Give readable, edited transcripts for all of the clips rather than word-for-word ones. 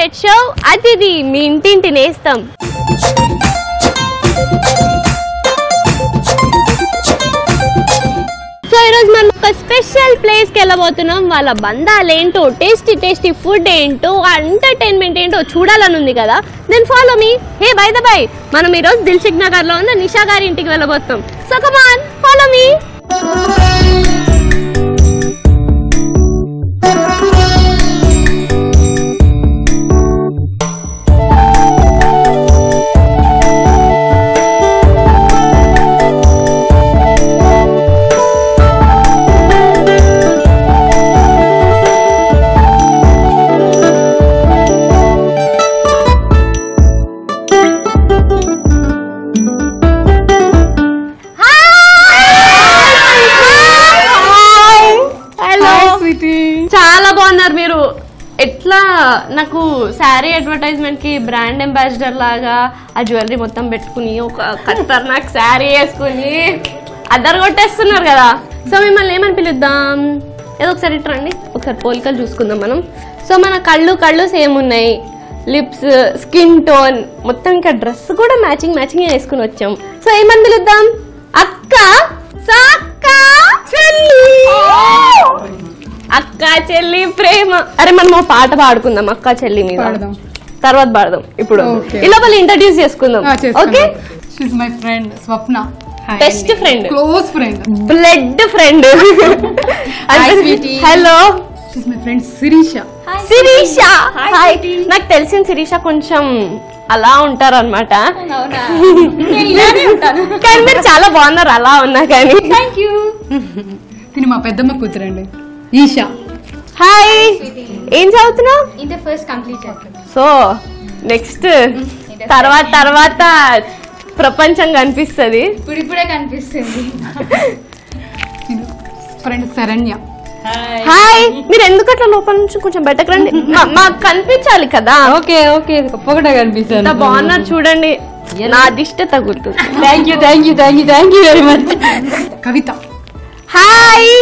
Favourite show అతిథి మీ ఇంటింటి నేస్తం. సో ఈరోజు మనం ఒక స్పెషల్ ప్లేస్కి వెళ్ళబోతున్నాం. వాళ్ళ బంధాలు ఏంటో, టేస్టీ ఫుడ్ ఏంటో, ఎంటర్టైన్మెంట్ ఏంటో చూడాలని ఉంది కదా. Then follow me. Hey by the by, మనం ఈరోజు దిల్సుఖ్ నగర్ లో ఉన్న నిషా గారి ఇంటికి వెళ్ళబోతున్నాం. So come on, follow me. చాలా బాగున్నారు మీరు. ఎట్లా నాకు శారీ అడ్వర్టైజ్మెంట్ కి బ్రాండ్ అంబాసిడర్ లాగా ఆ జ్యువెలరీ మొత్తం పెట్టుకుని ఒక ఖతర్నాక్ శారీ వేసుకుని అద్దరు కొట్టేస్తున్నారు కదా. సో మిమ్మల్ని ఏమని పిలుద్దాం? ఏదో ఒకసారి రండి, ఒకసారి పోలికలు చూసుకుందాం మనం. సో మన కళ్ళు సేమ్ ఉన్నాయి, లిప్స్, స్కిన్ టోన్ మొత్తం, ఇంకా డ్రెస్ కూడా మ్యాచింగ్ వేసుకుని వచ్చాం. సో ఏమని పిలుద్దాం? అక్క, సాక్క, చెల్లి. అక్క చెల్లి ప్రేమ. అరే మనం పాట పాడుకుందాం అక్క చెల్లి మీద, తర్వాత పాడదాం. ఇప్పుడు ఇలా వాళ్ళు ఇంట్రడ్యూస్ చేసుకుందాం. Okay, she is my friend Swapna. Best friend, close friend, blood friend. Hello, she is my friend Sirisha. Hi. నాకు తెలిసిన శిరీష కొంచెం అలా ఉంటారు అనమాట, కానీ మీరు చాలా బాగున్నారు అలా ఉన్నా కానీ. Thank you. తిని మా పెద్దమ్మ కూతురండి ఈషా. హాయ్, ఏం చదువుతున్నావు? Inter first complete. So next తర్వాత ప్రపంచం కనిపిస్తుంది, ఇప్పుడే కనిపిస్తుంది. ఫ్రెండ్ శరణ్య. హాయ్. మీరు ఎందుకు అట్లా లోపల నుంచి కొంచెం బయటకు రండి, మాకు కనిపించాలి కదా. ఓకే గొప్పగా కనిపిస్తుంది. బాగున్నారు చూడండి, నా దిష్ట తగులుతుంది. Thank you very much. Kavitha. Hi.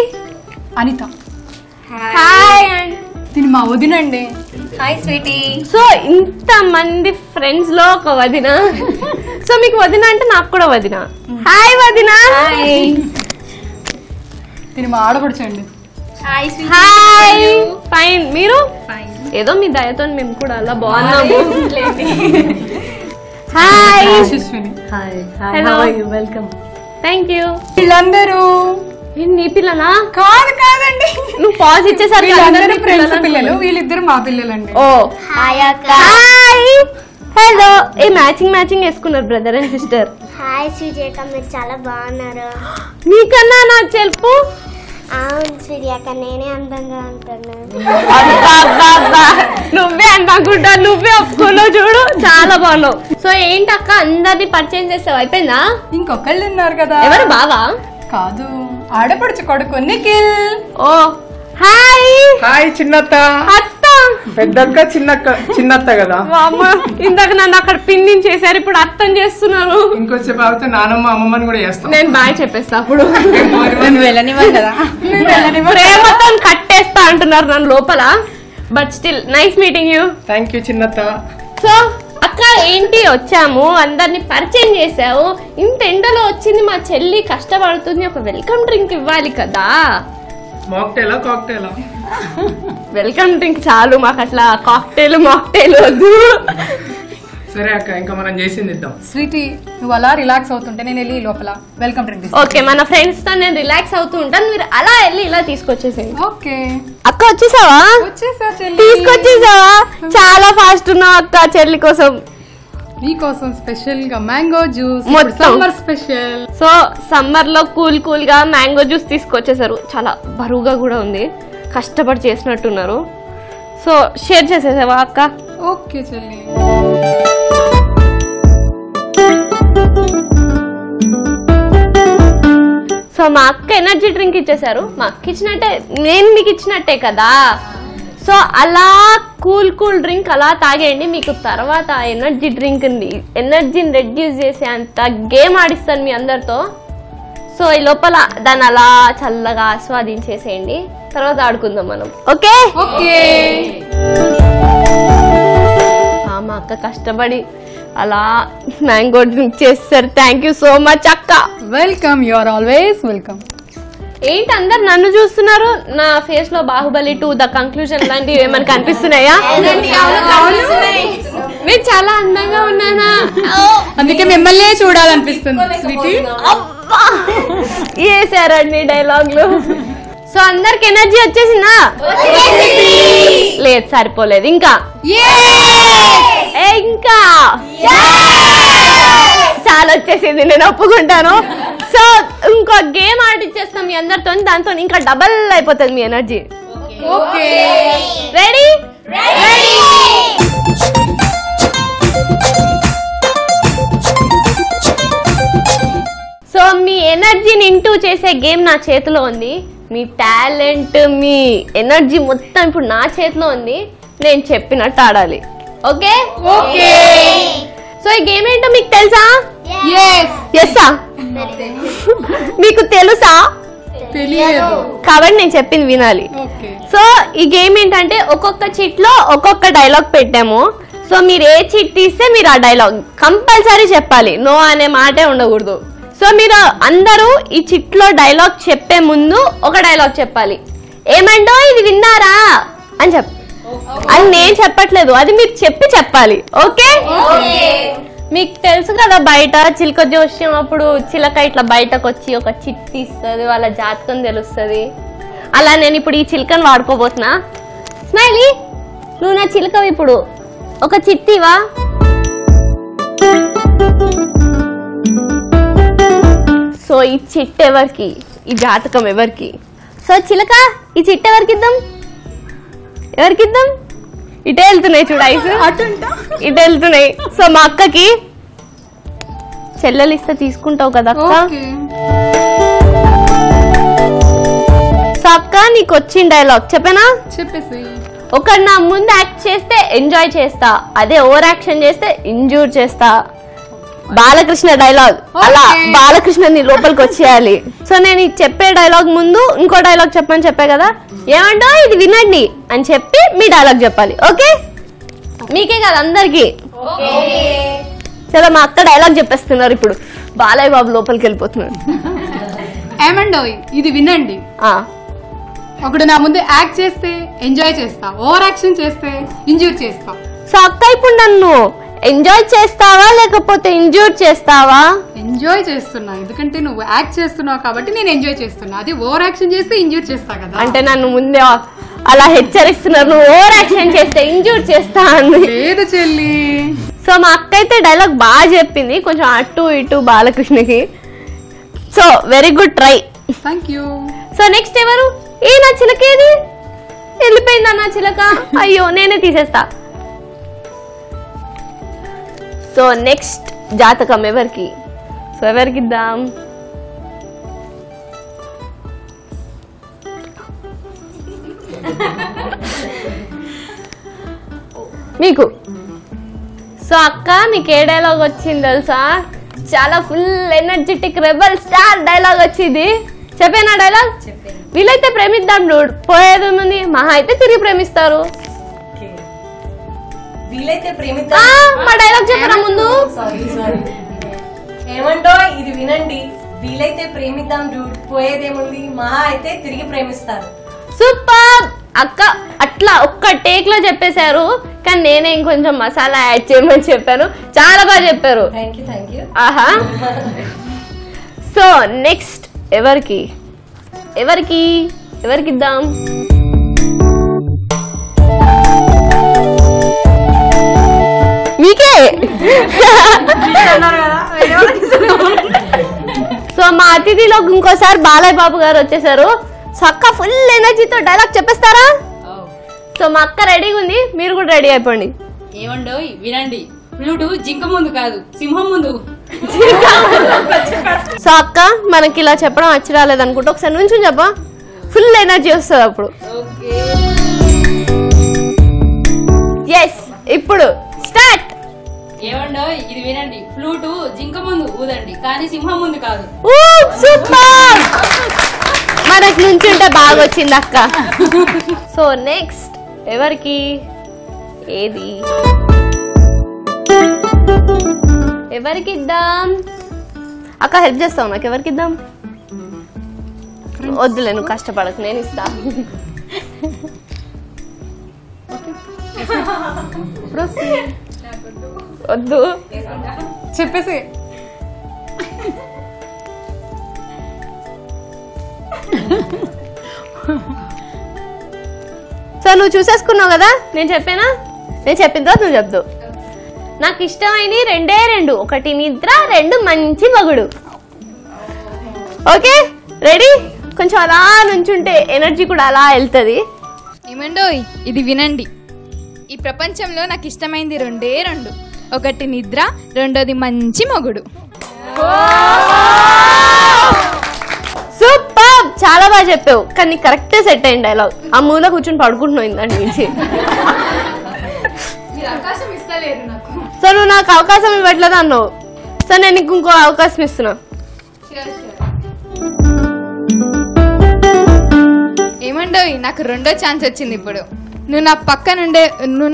Anitha. Hi. తిని మా వదినండి. Hi Sweety. సో ఇంత మంది ఫ్రెండ్స్ లో ఒక వదిన. సో మీకు వదిన అంటే నాకు కూడా వదిన. హాయ్ వదిన. తిని మా ఆడపడుచండి. హాయ్. ఫైన్. మీరు? ఏదో మీ దయతో మేము కూడా అలా బాగున్నాము. Hi. Hello, welcome. Thank you. వీళ్ళందరూ నీ పిల్లలా? కాదండి, నువ్వు పాజ్ ఇచ్చేసరికి ఫ్రెండ్స్ పిల్లలు, వీళ్ళిద్దరు మా పిల్లలండి. ఓ హాయ్. హలో. ఏ మ్యాచింగ్ వేసుకున్నారు బ్రదర్ అండ్ సిస్టర్. హాయ్ సూర్యక, మీరు చాలా బాగున్నారు. నీకన్నా నాకు చెప్పు. అవును సూర్యక, నేనే అందంగా ఉంటున్నాను. నువ్వే అనుకుంటా, నువ్వే ఒప్పుకున్నావు చూడు, చాలా బాగున్నావు. సో ఏంటక్క అందరినీ పరిచయం చేస్తావు, అయిపోయిందా? ఇంకొకళ్ళు ఉన్నారు కదా. ఎవరు? బావా? కాదు, ఆడపడుచు కొడుకు నిఖిల్. ఓ హాయ్. చిన్నత్త. అత్త. పెద్దక్క చిన్నత్త కదా. ఇందాక నన్ను అక్కడ పిన్నింగ్ చేశారు, ఇప్పుడు అర్థం చేస్తున్నారు. ఇంకొచ్చేపు ఆగితే నానమ్మ అమ్మమ్మని కూడా చేస్తాం. నేను బాయ్ చెప్పేస్తా అప్పుడు. వెళ్ళనివ్వను కదా, ప్రేమతో కట్టేస్తా అంటున్నారు నన్ను లోపల. But still nice meeting you. Thank you చిన్నత్త. సో అక్క ఏంటి వచ్చాము, అందరినీ పరిచయం చేసావు, ఇంత ఎండలో వచ్చింది మా చెల్లి కష్టపడుతుంది, ఒక వెల్కమ్ డ్రింక్ ఇవ్వాలి కదా. మాక్టైలా కాక్టైలా? వెల్కమ్ డ్రింక్ చాలు మాకు, అట్లా కాక్టైల్ మాక్టైల్ వద్దు. సరే అక్క, ఇంకా మనం చేసింది ఇద్దాం. స్వీటీ, నువ్వు అలా రిలాక్స్ అవుతుంటే నేను వెళ్ళి లోపల వెల్కమ్ డ్రింక్. ఓకే, మన ఫ్రెండ్స్ తో నేను రిలాక్స్ అవుతూ ఉంటాను, మీరు అలా వెళ్ళి ఇలా తీసుకొచ్చేసేయండి. ఓకే అక్క వచ్చేసావా? తీసుకొచ్చేసావా? చాలా ఫాస్ట్ ఉన్నావు అక్క. చెల్లి కోసం, మీకోసం స్పెషల్ గా మ్యాంగో జ్యూస్, మొత్తం సమ్మర్ స్పెషల్. సో సమ్మర్ లో కూల్ గా మ్యాంగో జ్యూస్ తీసుకొచ్చేసారు. చాలా బరువుగా కూడా ఉంది, కష్టపడి చేసినట్టున్నారు. సో షేర్ చేసేసావా అక్క? ఓకే చెల్లి. సో మా అక్క ఎనర్జీ డ్రింక్ ఇచ్చేసారు. మా అక్క ఇచ్చినట్టే నేను మీకు ఇచ్చినట్టే కదా. సో అలా కూల్ డ్రింక్ అలా తాగేయండి, మీకు తర్వాత ఎనర్జీని రెడ్యూస్ చేసే అంత గేమ్ ఆడిస్తాను మీ అందరితో. సో ఈ లోపల దాన్ని అలా చల్లగా ఆస్వాదించేసేయండి, తర్వాత ఆడుకుందాం మనం. ఓకే. అక్క కష్టపడి అలా మ్యాంగో డ్రింక్ చేస్తారు. థ్యాంక్ యూ సో మచ్ అక్క. Welcome, you are always welcome. ఏంటి అందరు నన్ను చూస్తున్నారు? నా ఫేస్ లో బాహుబలి 2 ద కంక్లూజన్ లాంటివి ఏమైనా కనిపిస్తున్నాయా? నేను చాలా అందంగా ఉన్నానా? అందుకే మిమ్మల్ని చూడాలనిపిస్తుంది స్వీటీ. అబ్బా వేసారండి డైలాగ్లు. సో అందరికి ఎనర్జీ వచ్చేసిందా? లేదు, సరిపోలేదు. ఇంకా ఇంకా చాలా వచ్చేసింది, నేను ఒప్పుకుంటాను. సో ఇంకో గేమ్ ఆడిచ్చేస్తాం మీ అందరితో, దాంతో ఇంకా డబల్ అయిపోతుంది మీ ఎనర్జీ. Okay, ready? సో మీ ఎనర్జీని ఇంటూ చేసే గేమ్ నా చేతిలో ఉంది. మీ టాలెంట్, మీ ఎనర్జీ మొత్తం ఇప్పుడు నా చేతిలో ఉంది. నేను చెప్పినట్టు ఆడాలి. ఓకే? సో ఈ గేమ్ ఏంటో మీకు తెలుసా? ఎస్సా? మీకు తెలుసా? తెలియదు. కాబట్టి నేను చెప్పింది వినాలి. సో ఈ గేమ్ ఏంటంటే ఒక్కొక్క చిట్ లో ఒక్కొక్క డైలాగ్ పెట్టాము. సో మీరు ఏ చిట్ తీస్తే మీరు ఆ డైలాగ్ కంపల్సరీ చెప్పాలి, నో అనే మాటే ఉండకూడదు. సో మీరు అందరూ ఈ చిట్ లో డైలాగ్ చెప్పే ముందు ఒక డైలాగ్ చెప్పాలి. ఏమంటో ఇది విన్నారా అని అది నేను చెప్పట్లేదు, అది మీరు చెప్పాలి. ఓకే? మీకు తెలుసు కదా, బయట చిలక జోష్యం అప్పుడు చిలక ఇట్లా బయటకు వచ్చి ఒక చిట్ తీస్తుంది, వాళ్ళ జాతకం తెలుస్తుంది. అలా నేను ఇప్పుడు ఈ చిలకను వాడుకోబోతున్నా. స్మైలీ, నువ్వు నా చిలకవి ఇప్పుడు ఒక చిట్టివా? సో ఈ చిట్ ఎవరికి, ఈ జాతకం ఎవరికి? సో చిలక, ఈ చిట్ ఎవరికిద్దాం? ఇటే వెళ్తున్నాయి చూడు ఐస్, ఇటే వెళ్తున్నాయి. సో మా అక్కకి చెల్లెలు ఇస్తే తీసుకుంటావు కదా అక్క? సో అక్క నీకు వచ్చిన డైలాగ్ చెప్పేనా? చెప్పేసి. ఒకడు నా ముందు యాక్ట్ చేస్తే ఎంజాయ్ చేస్తా, అదే ఓవర్ యాక్షన్ చేస్తే ఇంజూర్ చేస్తా. బాలకృష్ణ డైలాగ్, అలా బాలకృష్ణని లోపలికి వచ్చేయాలి. సో నేను చెప్పే డైలాగ్ ముందు ఇంకో డైలాగ్ చెప్పని చెప్పా కదా, ఏమంటో ఇది వినండి అని చెప్పి మీ డైలాగ్ చెప్పాలి. ఓకే? మీకే కదా అందరికి. చలో మా అక్క డైలాగ్ చెప్పేస్తున్నారు ఇప్పుడు. బాలయ్య బాబు లోపలికి వెళ్ళిపోతున్నాడు. ఏమండో ఇది వినండి. ఒకడు నా ముందు యాక్ట్ చేస్తే ఎంజాయ్ చేస్తా, ఓవర్ యాక్షన్ చేస్తే ఇంజూర్ చేస్తా. సో అక్క ఇప్పుడు నన్ను ఎంజాయ్ చేస్తావా లేకపోతే ఇంజూర్ చేస్తావా? ఎంజాయ్ చేస్తున్నా, ఎందుకంటే నువ్వు యాక్ట్ చేస్తున్నావు కాబట్టి నేను ఎంజాయ్ చేస్తున్నా. అది ఓవర్ యాక్షన్ చేస్తే ఇంజూర్ చేస్తా కదా. అంటే నన్ను ముందే అలా హెచ్చరిస్తున్నారు, నువ్వు ఓవర్ యాక్షన్ చేస్తే ఇంజూర్ చేస్తా అని. లేదు చెల్లి. సో మా అక్క అయితే డైలాగ్ బాగా చెప్పింది, కొంచెం అటు ఇటు బాలకృష్ణకి. So very good try. Thank you. So next ఎవరు? నా చిలకేది? వెళ్ళిపోయిందా నా చిలక? అయ్యో నేనే తీసేస్తా. సో నెక్స్ట్ జాతకం ఎవరికి? సో ఎవరికిద్దాం? మీకు. సో అక్క నీకు ఏ డైలాగ్ వచ్చింది తెలుసా? చాలా full energetic rebel star dialogue వచ్చింది. చెప్పేనా డైలాగ్? వీలైతే ప్రేమిద్దాం డూడ్, పోయేది ఉంది, మహా అయితే తిరిగి ప్రేమిస్తారు. మా డైలాగ్ చెప్పరా ముందు? ఏమంటో ఇది వినండి, వీలైతే ప్రేమిద్దాం డూడ్, పోయేదేముంది, మహా అయితే తిరిగి ప్రేమిస్తారు. సూపర్ అక్క, అట్లా ఒక్క టేక్ లో చెప్పేశారు. కానీ నేనే ఇంకొంచెం మసాలా యాడ్ చేయమని చెప్పాను, చాలా బాగా చెప్పారు. Thank you. ఆహా. సో నెక్స్ట్ ఎవరికిద్దాం? మీకే. సో మా అతిథిలో ఇంకోసారి బాలయ్య బాబు గారు వచ్చేసారు. సో అక్క ఫుల్ ఎనర్జీతో డైలాగ్ చెప్పేస్తారా? సో మా అక్క రెడీగా ఉంది, మీరు కూడా రెడీ అయిపోండి. ఏమండో వినండి, ఫ్లూటు జింక ముందు కాదు సింహం ముందు. సో అక్క మనకి ఇలా చెప్పడం వచ్చి రాలేదు అనుకుంటా, ఒకసారి నుంచి చెప్పా, ఫుల్ ఎనర్జీ వస్తుంది అప్పుడు. ఎస్, ఇప్పుడు స్టార్ట్. ఏమండో ఇది వినండి, ఫ్లూటు జింక ముందు ఊదండి కానీ సింహం ముందు కాదు. సూపర్, మనకు నుంచి ఉంటే బాగా వచ్చింది అక్క. సో నెక్స్ట్ ఎవరికి? ఏది? ఎవరికి ఇద్దాం అక్క? హెల్ప్ చేస్తావు నాకు? ఎవరికి ఇద్దాం? వద్దులే, నువ్వు కష్టపడకు, నేను ఇస్తా. వద్దు చెప్పేసి సో నువ్వు చూసేసుకున్నావు కదా, నేను చెప్పానా? నేను చెప్పిన తర్వాత నువ్వు చెప్తావు. నాకు ఇష్టమైన రెండే రెండు, ఒకటి నిద్ర, రెండు మంచి మగుడు. Okay ready? కొంచెం అలా నుంచుంటే ఎనర్జీ కూడా అలా వెళ్తుంది. ఏమండో ఇది వినండి. ఈ ప్రపంచంలో నాకు ఇష్టమైంది రెండే రెండు, ఒకటి నిద్ర, రెండోది మంచి మొగుడు. సూపర్, చాలా బాగా చెప్పావు. కానీ కరెక్ట్ సెట్ అయింది డైలాగ్. ఆ మూల కూర్చొని పడుకుంటున్నావు ఇందాని నుంచి. సో నువ్వు నాకు అవకాశం ఇవ్వట్లేదు అన్నావు. సో నేను నీకు ఇంకో అవకాశం ఇస్తున్నా. ఏమండో నాకు రెండో ఛాన్స్ వచ్చింది ఇప్పుడు. నువ్వు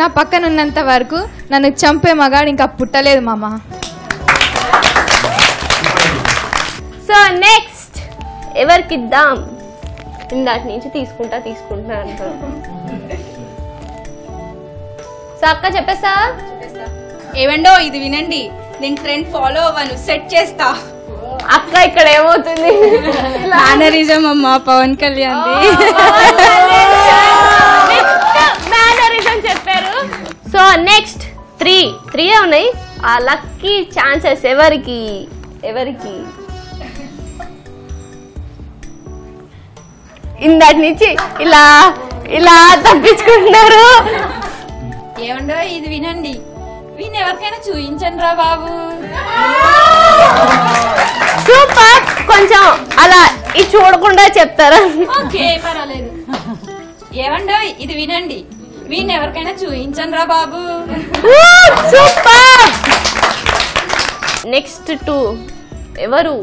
నా పక్కన ఉన్నంత వరకు నన్ను చంపే మగాడు ఇంకా పుట్టలేదు మామ. సో నెక్స్ట్ ఎవరికి ఇద్దాం? ఇందాటి నుంచి తీసుకుంటా అంటారు. సో అక్క చెప్పేస్తా. ఏమండో ఇది వినండి, నేను ట్రెండ్ ఫాలో అవ్వను, సెట్ చేస్తా. అక్క ఇక్కడ ఏమవుతుంది? మేనరిజం అమ్మా, పవన్ కళ్యాణ్ మేనరిజం చెప్పారు. సో నెక్స్ట్ త్రీ ఉన్నాయి. ఆ లక్కీ ఛాన్సెస్ ఎవరికి? ఇందాటి నుంచి ఇలా ఇలా తప్పించుకుంటున్నారు. ఏమండో ఇది వినండి, వీణ్ ఎవరికైనా చూపించండి రా బాబు. సూపర్, కొంచెం అలా ఇది చూడకుండా చెప్తారా? ఓకే పర్వాలేదు. ఏమండో ఇది వినండి, వీణ్ ఎవరికైనా చూపించండి రా బాబు. సూపర్. నెక్స్ట్ 2 ఎవరు?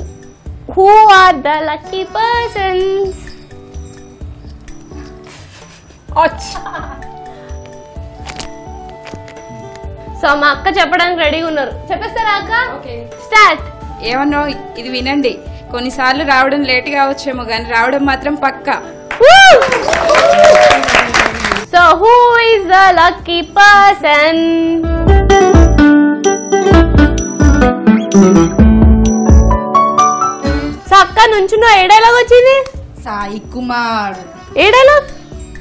Who are the lucky persons? So మా అక్క చెప్పడానికి రెడీగా ఉన్నారు. చెప్పేస్తారా అక్క? స్టార్ట్. ఏమన్నా ఇది వినండి, కొన్నిసార్లు రావడం లేట్ కావచ్చేమో కానీ రావడం మాత్రం పక్కా. So who is the lucky person? So అక్క నుంచి నువ్వు ఏ డైలాగ్ వచ్చింది? సాయి కుమార్. ఏ డైలాగ్?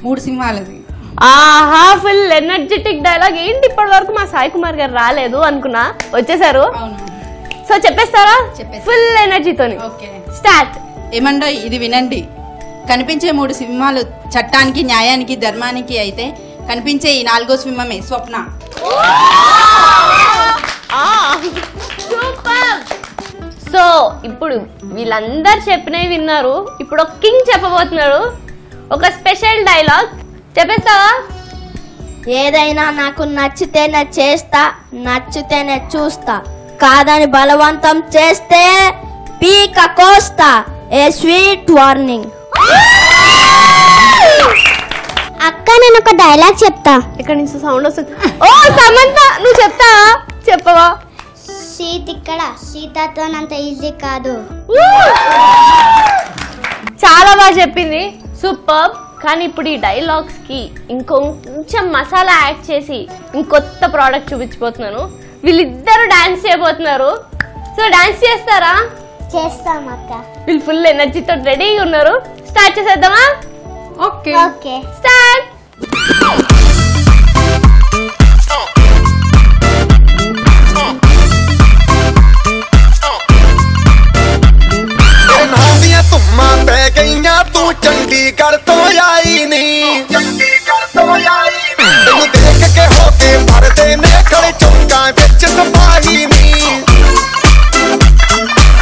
3 సినిమాలది. ఆహా, ఫుల్ ఎనర్జెటిక్ డైలాగ్. ఏంటి ఇప్పటి వరకు మా సాయి కుమార్ గారు రాలేదు అనుకున్నా, వచ్చేసారు. సో చెప్పేస్తారా? ఫుల్ ఎనర్జీతోని. స్టార్ట్. ఏమండో ఇది వినండి, కనిపించే 3 సింహాలు చట్టానికి, న్యాయానికి, ధర్మానికి అయితే కనిపించే ఈ 4వ సింహమే స్వప్న. సూపర్. సో ఇప్పుడు వీళ్ళందరు చెప్పినవి విన్నారు. ఇప్పుడు ఒక కింగ్ చెప్పబోతున్నాడు, ఒక స్పెషల్ డైలాగ్. చెప్పేస్తావా? ఏదైనా నాకు నచ్చితేనే చేస్తా, నచ్చితేనే చూస్తా, కాదని బలవంతం చేస్తే పీక కోస్తా. ఏ స్వీట్ వార్నింగ్. అక్క నేను ఒక డైలాగ్ చెప్తా. ఇక్కడ నుంచి సౌండ్ వస్తుంది. ఓ సమంత, నువ్వు చెప్తావా? చెప్పవా? సీట్ ఇక్కడ, సీతతోనంత ఈజీ కాదు. చాలా బాగా చెప్పింది, సూపర్. కానీ ఇప్పుడు ఈ డైలాగ్స్ కి ఇంకొంచెం మసాలా యాడ్ చేసి ఇంకొత్త ప్రోడక్ట్ చూపించబోతున్నాను. వీళ్ళిద్దరు డాన్స్ చేయబోతున్నారు. సో డాన్స్ చేస్తారా? చేస్తాం అక్క. వీళ్ళు ఫుల్ ఎనర్జీతో రెడీగా ఉన్నారు. స్టార్ట్ చేసేద్దామా? Okay okay start. तू चंडीगढ़ तो आई नहीं, तेनू देख के होके भरदे ने खड़े चौंका विच सिपाही नहीं।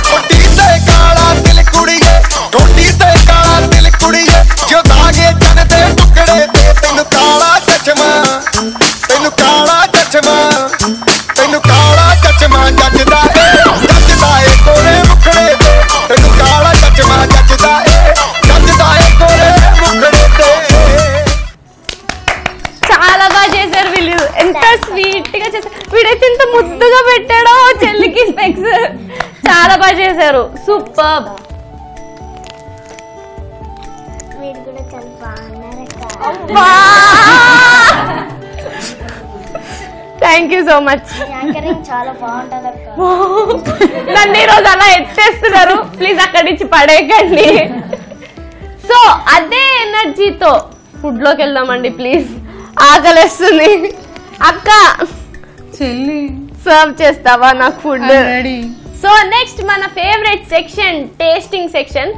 ठोडी ते काला दिल कुड़िए, ठोडी ते काला दिल कुड़िए, जो दागे चन दे टुकड़े ते तेनू काला चचमा, तेनू काला चचमा, तेनू काला चचमा जचदा ए कोरे मुखड़े ते, तेनू काला चचमा जचदा ए చాలా బాగా చేశారు వీళ్ళు. ఎంత స్వీట్ నీట్ గా చేశారు. వీడైతే ఇంత ముద్దుగా పెట్టాడో చెల్లికి స్పెక్స్. చాలా బాగా చేశారు, సూపర్. మీరు కూడా చాలా బాగున్నారక్క. Thank you so much. Anchoring చాలా బాగుంటది అక్క. నన్ను ఈరోజు అలా ఎత్తేస్తున్నారు, ప్లీజ్ అక్కడి నుంచి పడేయకండి. సో అదే ఎనర్జీతో ఫుడ్ లోకి వెళ్దామండి ప్లీజ్. ఆకలిస్తుంది. అక్క చెల్లి సర్వ్ చేస్తావా నాకు ఫుడ్? రెడీ. సో నెక్స్ట్ మన favourite section, tasting section.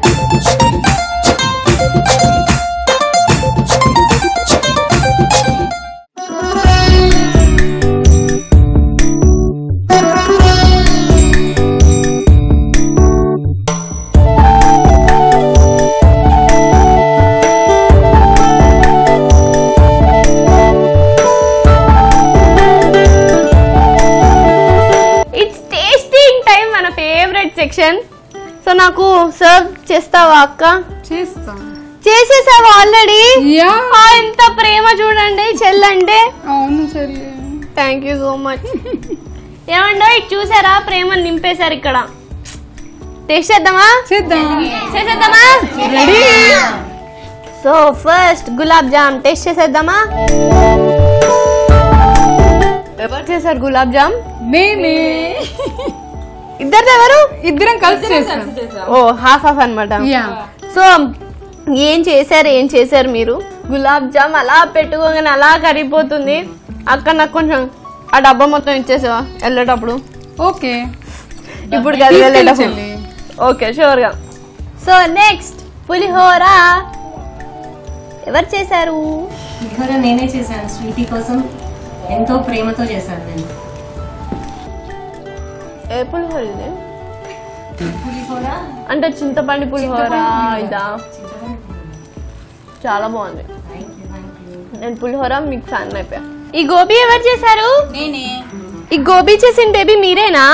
Section. So నాకు సర్వ్ చేస్తావా అక్క? చేస్తా. చేసేసావా ఆల్రెడీ? యా. ఎంత ప్రేమ చూడండి చెల్లంటే. అవును చెల్లి. Thank you so much. ఏమండో ఇది చూసారా, ప్రేమను నింపేశారు ఇక్కడ. టేస్ట్ చేద్దామా? చేసేద్దామా? Ready. So first gulab jam taste చేసేద్దామా? ఎవరు చేశారు గులాబ్ జామ్? మేమే. ఇద్దరు ఎవరు? ఇద్దరం కలిసి చేసాం. ఓ హాఫ్ హాఫ్ అనమాట. సో ఏం చేశారు మీరు? గులాబ్ జామ్ అలా పెట్టుకోగానే అలా కరిగిపోతుంది. అక్క నాకు కొంచెం ఆ డబ్బా మొత్తం ఇచ్చేసావా వెళ్ళేటప్పుడు? ఓకే. ఇప్పుడు కదా వెళ్ళేటప్పుడు. ఓకే షూర్ గా. సో నెక్స్ట్ పులిహోర ఎవరు చేశారు? పులిహోర నేనే చేశాను. స్వీటీ కోసం ఎంతో ప్రేమతో చేశాను నేను. ఏ పులిహోర ఇది? పులిహోర అంటే చింతపండు పులిహోర ఇదా? చాలా బాగుంది. నేను పులిహోర మీకు ఫ్యాన్ అయిపోయా. ఈ గోబీ ఎవరు చేశారు? నేనే. ఈ గోబీ చేసిన బేబీ మీరేనా?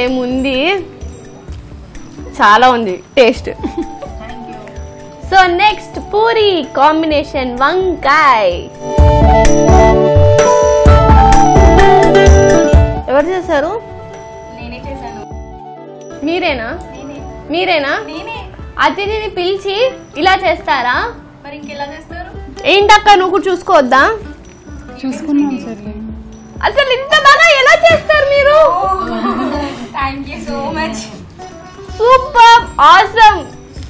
ఏముంది చాలా ఉంది taste. So next puri combination వంకాయ్. ఎవరు చేశారు? నేనే చేశాను. మీరేనా? అతిథిని పిలిచి ఇలా చేస్తారా? మరి ఇంకెలా చేస్తారు? ఏంటక్క నువ్వు కూడా చూసుకోవద్దా? చూసుకున్నాం చెల్లి. అసలు ఇంత బాగా ఎలా చేస్తారు మీరు? Thank you so much. Super awesome.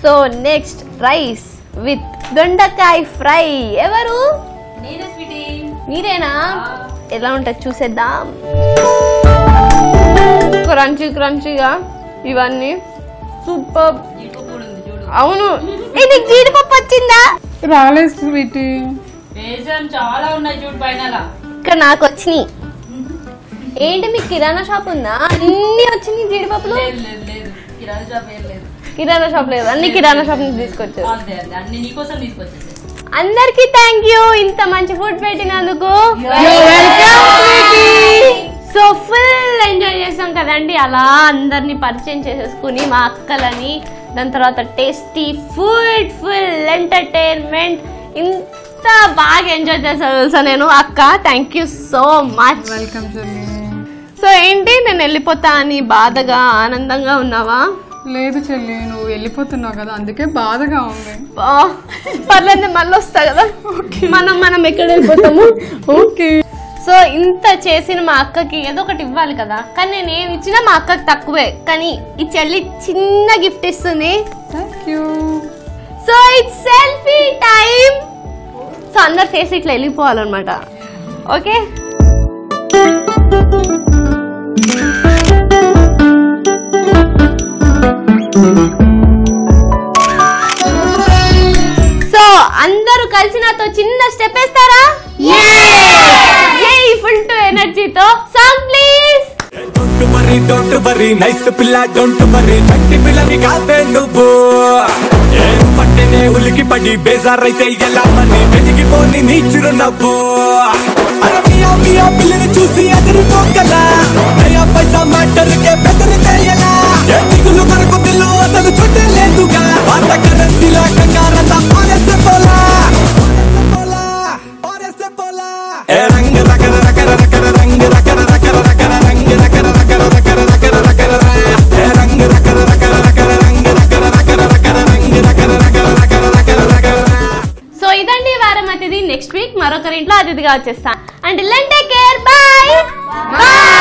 So next rice with దొండకాయ ఫ్రై. ఎవరు? నేనే స్వీటీ. మీరేనా? ఎలా ఉంటుంది చూసేద్దాం. క్రంచీగా ఇవన్నీ సూపర్. అవును. ఇది జీడిపప్పు వచ్చిందా? రాలేదు స్వీటీ. చాలా ఉన్నాయి చూడు పైన. ఇక్కడ నాకు వచ్చినాయి. ఏంటి మీకు కిరాణా షాప్ ఉందా? అన్ని వచ్చినాయి జీడిపప్పులు. కిరాణా షాప్ లేదు, అన్ని కిరాణా షాప్ నుంచి తీసుకొచ్చారు. అందరికి థ్యాంక్ యూ ఇంత మంచి ఫుడ్ పెట్టినందుకు. సో ఫుల్ ఎంజాయ్ చేస్తాం కదండి. అలా అందరినీ పరిచయం చేసేసుకుని మా అక్కలని, దాని తర్వాత టేస్టీ ఫుడ్, ఫుల్ ఎంటర్టైన్మెంట్, ఇంత బాగా ఎంజాయ్ చేశాను తెలుసా నేను. అక్క thank you so much. Welcome చెల్లి. సో ఏంటి నేను వెళ్ళిపోతా అని బాధగా ఆనందంగా ఉన్నావా? లేదు చెల్లి, నువ్వు వెళ్ళిపోతున్నావు కదా అందుకే బాధగా ఉంది. పర్లేదు మళ్ళీ వస్తా కదా. మనం ఎక్కడ వెళ్ళిపోతాము. ఓకే. సో ఇంత చేసిన మా అక్కకి ఏదో ఒకటి ఇవ్వాలి కదా, కానీ నేను ఏమి ఇచ్చినా మా అక్కకి తక్కువే. కానీ ఈ చెల్లి చిన్న గిఫ్ట్ ఇస్తుంది. Thank you. So it's selfie time. So అందరు ఫేస్ ఇట్లా వెళ్ళిపోవాలన్నమాట. ఓకే. సో అందరూ కలిసి నాతో చిన్న స్టెప్ వేస్తారా? ఫుల్ టు ఎనర్జీతో song please. Don't worry nice పిల్ల డోంట్ వరీ గట్టి పిల్లని కాదే నువ్వు. ఏం పట్టనే ఉలికి పడి బేజారైతే ఎలా మరి వెలిగిపోని నీ చిరునవ్వు. పిల్లని చూసి ఎదురుకోగలా నయా పైసా మ్యాటర్కే బెదిరితే ఎలా. ఏ దిగులు మనకు దిల్లు అసలు చుట్టలేదుగా. అంత కరెన్సీలా కంగారంతా పారేస్తే పోలా. అతిథిగా వచ్చేస్తా. అంటే టేక్ కేర్, బాయ్ బాయ్.